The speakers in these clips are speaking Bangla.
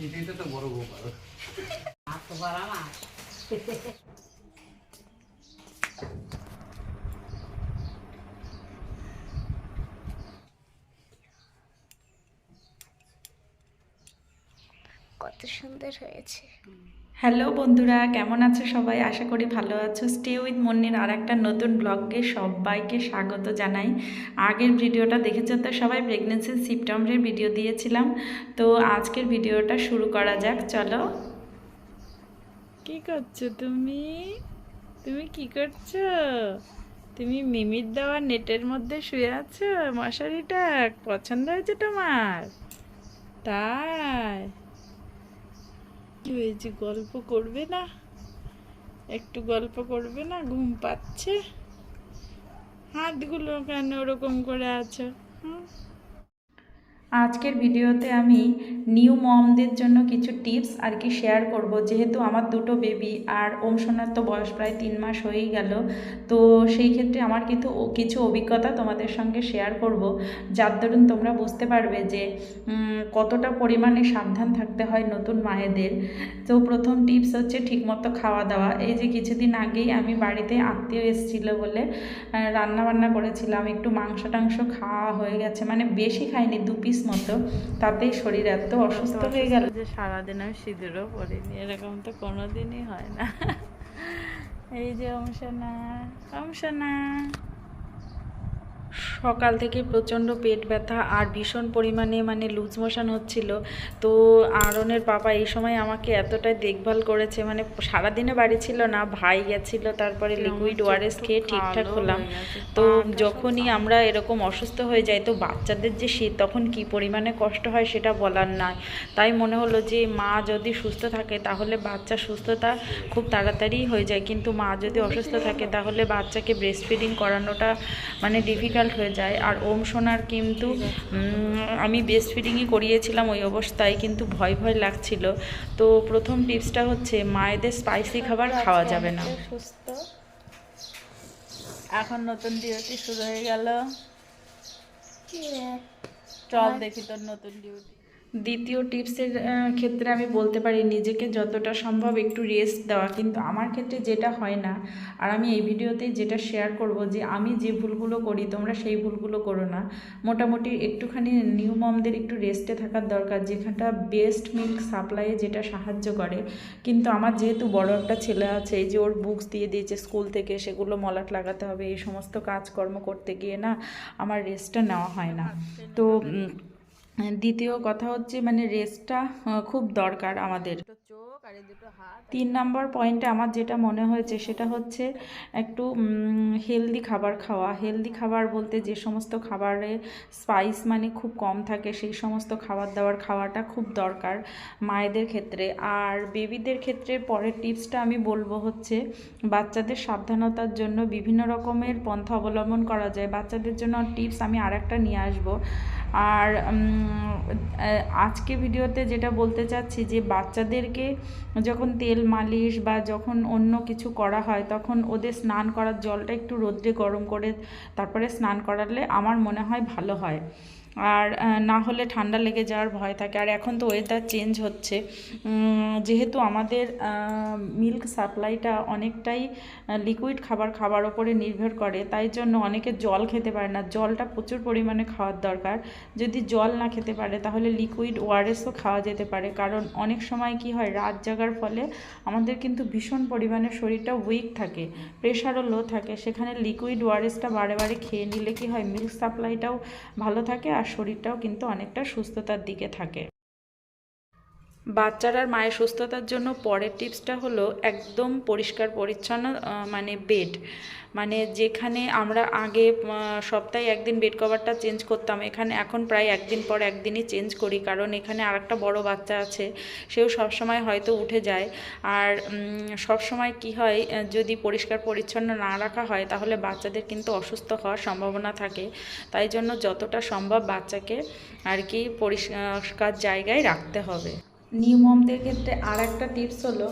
এটাই তো বড় গোপাল। কত সুন্দর হয়েছে। হ্যালো বন্ধুরা, কেমন আছো সবাই? আশা করি ভালো আছো। স্টে উইথ মন্নির আর একটা নতুন ব্লগে সবাইকে স্বাগত জানাই। আগের ভিডিওটা দেখেছো তো সবাই, প্রেগনেন্সির সিমটমসের ভিডিও দিয়েছিলাম। তো আজকের ভিডিওটা শুরু করা যাক, চলো। কি করছো তুমি? তুমি কি করছো? তুমি মিমির দেওয়া নেটের মধ্যে শুয়ে আছো? মশারিটা পছন্দ হয়েছে তোমার? তাই কি হয়েছে? গল্প করবে না? একটু গল্প করবে না? ঘুম পাচ্ছে? হাতগুলো কেন ওরকম করে আছো? হুম? আজকের ভিডিওতে আমি নিউ মমদের জন্য কিছু টিপস আর কি শেয়ার করব, যেহেতু আমার দুটো বেবি আর ওম সোনার তো বয়স প্রায় 3 মাস হয়েই গেল। তো সেই ক্ষেত্রে আমার কিন্তু কিছু অভিজ্ঞতা তোমাদের সঙ্গে শেয়ার করব, যার দরুন তোমরা বুঝতে পারবে যে কতটা পরিমাণে সাবধান থাকতে হয় নতুন মায়েদের। তো প্রথম টিপস হচ্ছে ঠিকমতো খাওয়া দাওয়া। এই যে কিছুদিন আগেই আমি বাড়িতে আত্মীয় এসেছিল বলে রান্না বান্না করেছিলাম, একটু মাংস টাংস খাওয়া হয়ে গেছে, মানে বেশি খাইনি, 2 পিস মতো। তাতেই শরীর এত অসুস্থ হয়ে গেল যে সারাদিন আমি সিঁদুরও পরিনি। এরকম তো কোনোদিনই হয় না। এই যে অংশনা, অংশনা সকাল থেকে প্রচণ্ড পেট ব্যথা আর ভীষণ পরিমাণে মানে লুজ মোশন হচ্ছিল। তো আরনের পাপা এই সময় আমাকে এতটাই দেখভাল করেছে, মানে সারাদিনে বাড়ি ছিল না, ভাই গেছিলো, তারপরে লিকুইড ওআরএস খেয়ে ঠিকঠাক হলাম। তো যখনই আমরা এরকম অসুস্থ হয়ে যাই, তো বাচ্চাদের যে শীত তখন কি পরিমাণে কষ্ট হয় সেটা বলার নয়। তাই মনে হলো যে মা যদি সুস্থ থাকে তাহলে বাচ্চা সুস্থতা খুব তাড়াতাড়ি হয়ে যায়, কিন্তু মা যদি অসুস্থ থাকে তাহলে বাচ্চাকে ব্রেস্ট ফিডিং করানোটা মানে ডিফিকাল্ট হয়ে যায়। আর ওম সোনার কিন্তু আমি ব্রেস্ট ফিডিংই করিয়েছিলাম ওই অবস্থায়, কিন্তু ভয় ভয় লাগছিল। তো প্রথম টিপসটা হচ্ছে মায়েদের স্পাইসি খাবার খাওয়া যাবে না। সুস্থ এখন নতুন ডিউটি শুরু হয়ে গেল, চল দেখি তোর নতুন ডিউটি। দ্বিতীয় টিপসের ক্ষেত্রে আমি বলতে পারি নিজেকে যতটা সম্ভব একটু রেস্ট দেওয়া, কিন্তু আমার ক্ষেত্রে যেটা হয় না। আর আমি এই ভিডিওতে যেটা শেয়ার করব যে আমি যে ভুলগুলো করি তোমরা সেই ভুলগুলো করো না। মোটামুটি একটুখানি নিউ মমদের একটু রেস্টে থাকার দরকার, যেখানটা বেস্ট মিল্ক সাপ্লাইয়ে যেটা সাহায্য করে। কিন্তু আমার যেহেতু বড় একটা ছেলে আছে, এই যে ওর বুকস দিয়ে দিয়েছে স্কুল থেকে, সেগুলো মলাট লাগাতে হবে, এই সমস্ত কাজকর্ম করতে গিয়ে না আমার রেস্টটা নেওয়া হয় না। তো দ্বিতীয় কথা হচ্ছে মানে রেস্টটা খুব দরকার আমাদের। 3 নম্বর পয়েন্টে আমার যেটা মনে হয়েছে সেটা হচ্ছে একটু হেলদি খাবার খাওয়া। হেলদি খাবার বলতে যে সমস্ত খাবারে স্পাইস মানে খুব কম থাকে সেই সমস্ত খাবার দাবার খাওয়াটা খুব দরকার মায়েদের ক্ষেত্রে। আর বেবিদের ক্ষেত্রে পরের টিপসটা আমি বলবো হচ্ছে বাচ্চাদের সাবধানতার জন্য বিভিন্ন রকমের পন্থা অবলম্বন করা যায়। বাচ্চাদের জন্য টিপস আমি আর একটা নিয়ে আসবো। আর আজকে ভিডিওতে যেটা বলতে চাচ্ছি যে বাচ্চাদেরকে যখন তেল মালিশ বা যখন অন্য কিছু করা হয় তখন ওদের স্নান করার জলটা একটু রোদ্রে গরম করে তারপরে স্নান করালে আমার মনে হয় ভালো হয়। আর না হলে ঠান্ডা লেগে যাওয়ার ভয় থাকে। আর এখন তো ওয়েদার চেঞ্জ হচ্ছে, যেহেতু আমাদের মিল্ক সাপ্লাইটা অনেকটাই লিকুইড খাবার খাবার ওপরে নির্ভর করে, তাই জন্য অনেকে জল খেতে পারে না। জলটা প্রচুর পরিমাণে খাওয়ার দরকার। যদি জল না খেতে পারে তাহলে লিকুইড ওআরএসও খাওয়া যেতে পারে, কারণ অনেক সময় কি হয় রাত জাগার ফলে আমাদের কিন্তু ভীষণ পরিমাণে শরীরটা উইক থাকে, প্রেশারও লো থাকে, সেখানে লিকুইড ওআরএসটা বারে বারে খেয়ে নিলে কি হয় মিল্ক সাপ্লাইটাও ভালো থাকে আর শরীরটাও কিন্তু অনেকটা সুস্থতার দিকে থাকে। বাচ্চার আর মায়ের সুস্থতার জন্য পরের টিপসটা হলো একদম পরিষ্কার পরিচ্ছন্ন মানে বেড। মানে যেখানে আমরা আগে সপ্তাহে একদিন বেড কভারটা চেঞ্জ করতাম, এখানে এখন প্রায় একদিন পর একদিনই চেঞ্জ করি, কারণ এখানে আর একটা বড়ো বাচ্চা আছে, সেও সবসময় হয়তো উঠে যায়। আর সবসময় কি হয় যদি পরিষ্কার পরিচ্ছন্ন না রাখা হয় তাহলে বাচ্চাদের কিন্তু অসুস্থ হওয়ার সম্ভাবনা থাকে। তাই জন্য যতটা সম্ভব বাচ্চাকে আর কি পরিষ্কার জায়গায় রাখতে হবে। নিউ মমদের ক্ষেত্রে আর একটা টিপস হলো,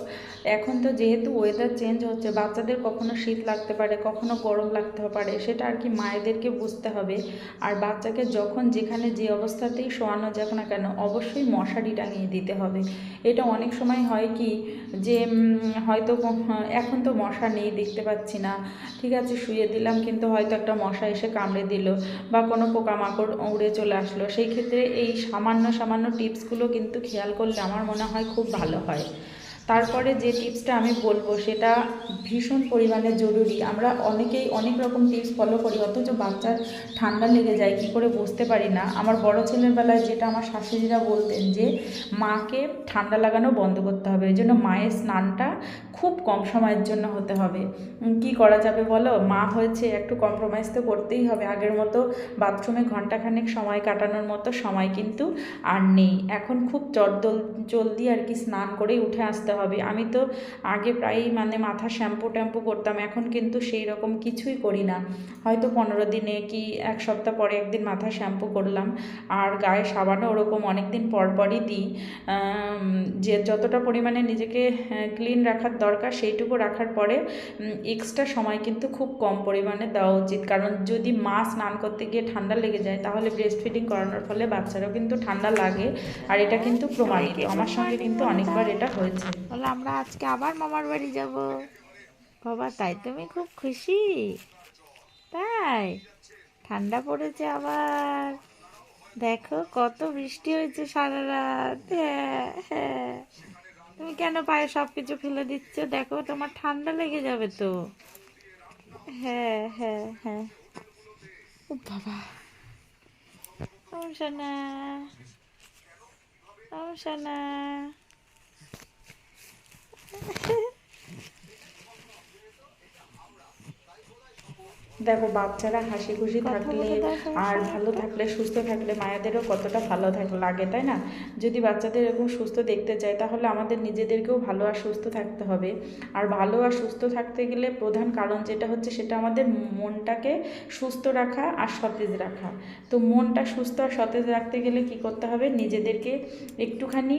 এখন তো যেহেতু ওয়েদার চেঞ্জ হচ্ছে, বাচ্চাদের কখনো শীত লাগতে পারে, কখনো গরম লাগতে পারে, সেটা আর কি মায়েদেরকে বুঝতে হবে। আর বাচ্চাকে যখন যেখানে যে অবস্থাতেই শোয়ানো যাক না কেন, অবশ্যই মশারি টাঙিয়ে দিতে হবে। এটা অনেক সময় হয় কি যে হয়তো এখন তো মশা নেই, দেখতে পাচ্ছি না, ঠিক আছে শুয়ে দিলাম, কিন্তু হয়তো একটা মশা এসে কামড়ে দিল বা কোনো পোকামাকড় উড়ে চলে আসলো। সেই ক্ষেত্রে এই সামান্য সামান্য টিপসগুলো কিন্তু খেয়াল করলে আমার মনে হয় খুব ভালো হয়। তারপরে যে টিপসটা আমি বলবো সেটা ভীষণ পরিমাণে জরুরি। আমরা অনেকেই অনেক রকম টিপস ফলো করি, অথচ বাচ্চার ঠান্ডা লেগে যায় কী করে বুঝতে পারি না। আমার বড় ছেলের বেলায় যেটা আমার শাশুড়িরা বলতেন যে মাকে ঠান্ডা লাগানো বন্ধ করতে হবে, এই জন্য মায়ের স্নানটা খুব কম সময়ের জন্য হতে হবে। কি করা যাবে বলো, মা হয়েছে, একটু কম্প্রোমাইজ তো করতেই হবে। আগের মতো বাথরুমে ঘন্টাখানেক সময় কাটানোর মতো সময় কিন্তু আর নেই। এখন খুব জলদি আর কি স্নান করেই উঠে আসতে হবে। আমি তো আগে প্রায়ই মানে মাথা শ্যাম্পু ট্যাম্পু করতাম, এখন কিন্তু সেই রকম কিছুই করি না। হয়তো 15 দিনে কি 1 সপ্তাহ পরে একদিন মাথা শ্যাম্পু করলাম, আর গায়ে সাবানও ওরকম অনেক দিন পরই দিই। যে যতটা পরিমাণে নিজেকে ক্লিন রাখার দরকার সেইটুকু রাখার পরে এক্সট্রা সময় কিন্তু খুব কম পরিমাণে দেওয়া উচিত। কারণ যদি মা স্নান করতে গিয়ে ঠান্ডা লেগে যায়, তাহলে ব্রেস্ট ফিডিং করানোর ফলে বাচ্চারাও কিন্তু ঠান্ডা লাগে, আর এটা কিন্তু প্রমাণিত। আমার সঙ্গে কিন্তু অনেকবার এটা হয়েছে। বলে আমরা আজকে আবার মামার বাড়ি যাব। বাবা তাই তুমি খুব খুশি? তাই ঠান্ডা পড়েছে আবার, দেখো কত বৃষ্টি হয়েছে সারা রাত। হ্যাঁ হ্যাঁ, তুমি কেন পায়ে সব কিছু ফেলে দিচ্ছ? দেখো তোমার ঠান্ডা লেগে যাবে তো। হ্যাঁ হ্যাঁ হ্যাঁ, ও বাবা, ও সোনা, ও সোনা। দেখো বাচ্চারা হাসি খুশি থাকলে আর ভালো থাকলে, সুস্থ থাকলে মায়েদেরও কতটা ভালো লাগে, তাই না? যদি বাচ্চাদের এরকম সুস্থ দেখতে চাই, তাহলে আমাদের নিজেদেরকেও ভালো আর সুস্থ থাকতে হবে। আর ভালো আর সুস্থ থাকতে গেলে প্রধান কারণ যেটা হচ্ছে, সেটা আমাদের মনটাকে সুস্থ রাখা আর সতেজ রাখা। তো মনটা সুস্থ আর সতেজ রাখতে গেলে কি করতে হবে, নিজেদেরকে একটুখানি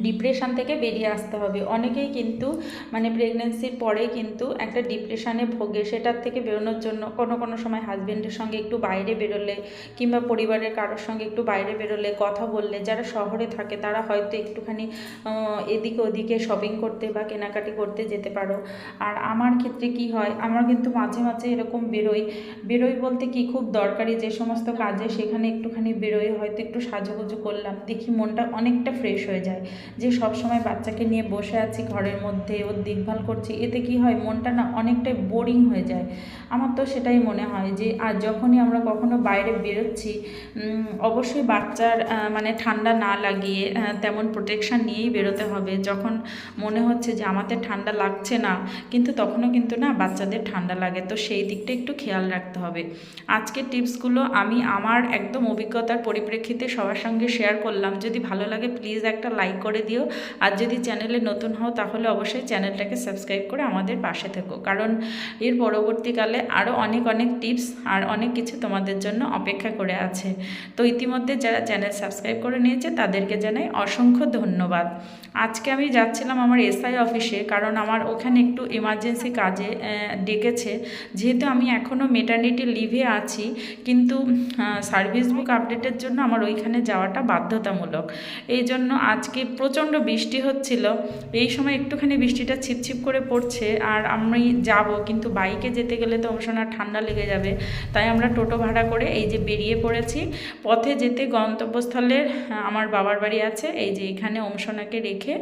ডিপ্রেশান থেকে বেরিয়ে আসতে হবে। অনেকেই কিন্তু মানে প্রেগনেন্সির পরে কিন্তু একটা ডিপ্রেশানে ভোগে। সেটার থেকে বেরোনোর জন্য কোনো সময় হাজব্যান্ডের সঙ্গে একটু বাইরে বেরোলে, কিংবা পরিবারের কারোর সঙ্গে একটু বাইরে বেরোলে, কথা বললে, যারা শহরে থাকে তারা হয়তো একটুখানি এদিকে ওদিকে শপিং করতে বা কেনাকাটি করতে যেতে পারো। আর আমার ক্ষেত্রে কি হয়, আমার কিন্তু মাঝে মাঝে এরকম বেরোই বলতে কি, খুব দরকারি যে সমস্ত কাজে সেখানে একটুখানি বেরোই, হয়তো একটু সাজুগুজু করলাম, দেখি মনটা অনেকটা ফ্রেশ হয়ে যায়। যে সব সময় বাচ্চাকে নিয়ে বসে আছি ঘরের মধ্যে, ওর দেখভাল করছি, এতে কি হয়, মনটা না অনেকটাই বোরিং হয়ে যায়। আমার তো সেটাই মনে হয় যে আর যখনই আমরা কখনো বাইরে বেরোচ্ছি, অবশ্যই বাচ্চার মানে ঠান্ডা না লাগিয়ে তেমন প্রোটেকশান নিয়েই বেরোতে হবে। যখন মনে হচ্ছে যে আমাদের ঠান্ডা লাগছে না, কিন্তু তখনও কিন্তু না বাচ্চাদের ঠান্ডা লাগে, তো সেই দিকটা একটু খেয়াল রাখতে হবে। আজকের টিপসগুলো আমি আমার একদম অভিজ্ঞতার পরিপ্রেক্ষিতে সবার সঙ্গে শেয়ার করলাম। যদি ভালো লাগে প্লিজ একটা লাইক করে দিও, আর যদি চ্যানেলে নতুন হও তাহলে অবশ্যই চ্যানেলটাকে সাবস্ক্রাইব করে আমাদের পাশে থেকো, কারণ এর পরবর্তীকালে আরও অনেক টিপস আর অনেক কিছু তোমাদের জন্য অপেক্ষা করে আছে। তো ইতিমধ্যে যারা চ্যানেল সাবস্ক্রাইব করে নিয়েছে তাদেরকে জানাই অসংখ্য ধন্যবাদ। আজকে আমি যাচ্ছিলাম আমার এসআই অফিসে, কারণ আমার ওখানে একটু এমার্জেন্সি কাজে ডেকেছে। যেহেতু আমি এখনও মেটার্নিটি লিভে আছি, কিন্তু সার্ভিস বুক আপডেটের জন্য আমার ওইখানে যাওয়াটা বাধ্যতামূলক। এই জন্য আজকে প্রচণ্ড বৃষ্টি হচ্ছিল, এই সময় একটুখানি বৃষ্টিটা ছিপছিপ করে পড়ছে, আর আমি যাব, কিন্তু বাইকে যেতে গেলে তো ভীষণ ঠান্ডা লেগে যাবে। তাই আমরা টোটো ভাড়া করে এই যে বেরিয়ে পড়েছি। পথে যেতে গন্তব্যস্থলের আমার বাবার বাড়ি আছে, এই যে এখানে ওমসোনাকে রেখে,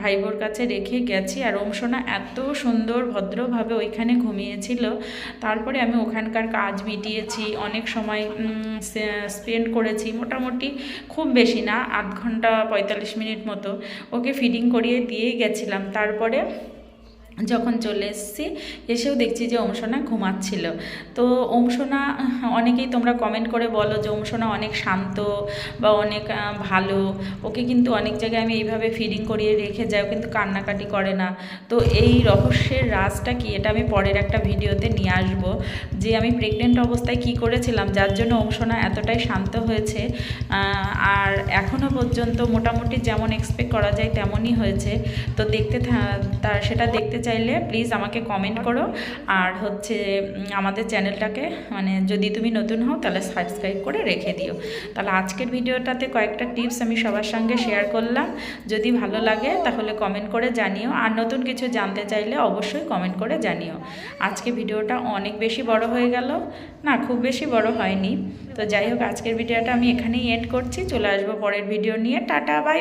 ভাইবোর কাছে রেখে গেছি। আর ওমসোনা এত সুন্দর ভদ্রভাবে ওইখানে ঘুমিয়েছিল। তারপরে আমি ওখানকার কাজ মিটিয়েছি, অনেক সময় স্পেন্ড করেছি, মোটামুটি খুব বেশি না, 8 ঘন্টা 45 মিনিট মতো ওকে ফিডিং করিয়ে দিয়েই গেছিলাম। তারপরে যখন চলে এসেছি, এসেও দেখছি যে ওমসোনা ঘুমাচ্ছিল। তো ওমসোনা, অনেকেই তোমরা কমেন্ট করে বলো যে ওমসোনা অনেক শান্ত বা অনেক ভালো, ওকে কিন্তু অনেক জায়গায় আমি এইভাবে ফিডিং করিয়ে রেখে যাই, ও কিন্তু কান্নাকাটি করে না। তো এই রহস্যের রাজটা কি, এটা আমি পরের একটা ভিডিওতে নিয়ে আসবো, যে আমি প্রেগনেন্ট অবস্থায় কি করেছিলাম যার জন্য ওমসোনা এতটাই শান্ত হয়েছে। আর এখনও পর্যন্ত মোটামুটি যেমন এক্সপেক্ট করা যায় তেমনই হয়েছে। তো তার সেটা দেখতে চাইলে প্লিজ আমাকে কমেন্ট করো। আর হচ্ছে আমাদের চ্যানেলটাকে, মানে যদি তুমি নতুন হও তাহলে সাবস্ক্রাইব করে রেখে দিও। তাহলে আজকের ভিডিওটাতে কয়েকটা টিপস আমি সবার সঙ্গে শেয়ার করলাম। যদি ভালো লাগে তাহলে কমেন্ট করে জানিও, আর নতুন কিছু জানতে চাইলে অবশ্যই কমেন্ট করে জানিও। আজকে ভিডিওটা অনেক বেশি বড় হয়ে গেল, না খুব বেশি বড় হয়নি। তো যাই হোক, আজকের ভিডিওটা আমি এখানেই এন্ড করছি। চলে আসবো পরের ভিডিও নিয়ে। Tata, by.